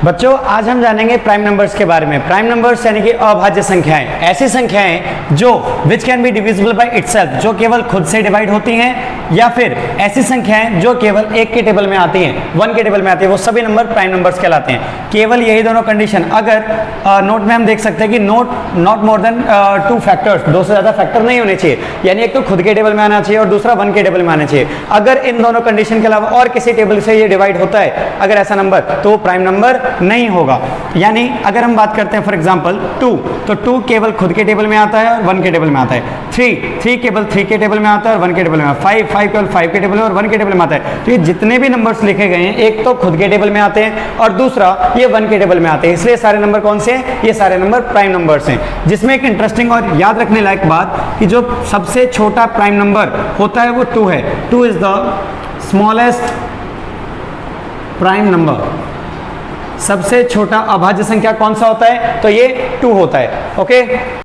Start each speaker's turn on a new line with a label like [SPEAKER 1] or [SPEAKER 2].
[SPEAKER 1] बच्चों आज हम जानेंगे प्राइम नंबर्स के बारे में। प्राइम नंबर्स यानी कि अभाज्य संख्याएं, ऐसी संख्याएं जो which can be divisible by itself, जो केवल खुद से डिवाइड होती हैं, या फिर ऐसी संख्याएं जो केवल एक के टेबल में आती हैं, वन के टेबल में आती है, वो सभी नंबर प्राइम नंबर्स कहलाते हैं। केवल यही दोनों कंडीशन, अगर नोट में हम देख सकते हैं कि नॉट मोर देन 2 फैक्टर्स, 2 से ज्यादा फैक्टर नहीं होने चाहिए, यानी एक तो खुद के टेबल में आना चाहिए और दूसरा वन के टेबल में आना चाहिए। अगर इन दोनों कंडीशन के अलावा और किसी टेबल से ये डिवाइड होता है अगर ऐसा नंबर, तो वो प्राइम नंबर नहीं होगा। यानी अगर हम बात करते हैं फॉर एग्जांपल 2, तो 2 केवल खुद के टेबल में आता है और 1 के टेबल में आता है। 3 केवल 3 के टेबल में आता है और 1 के टेबल में। 5 केवल 5 के टेबल में और 1 के टेबल में आता है। तो ये जितने भी नंबर्स लिखे गए हैं, एक तो खुद के टेबल में आते हैं और दूसरा ये 1 के टेबल में आते हैं, इसलिए सारे नंबर कौन से हैं? ये सारे नंबर प्राइम नंबर्स हैं। जिसमें एक इंटरेस्टिंग और याद रखने लायक बात कि जो सबसे छोटा प्राइम नंबर होता है वो 2 है। 2 is the smallest prime number. सबसे छोटा अभाज्य संख्या कौन सा होता है? तो ये 2 होता है। ओके।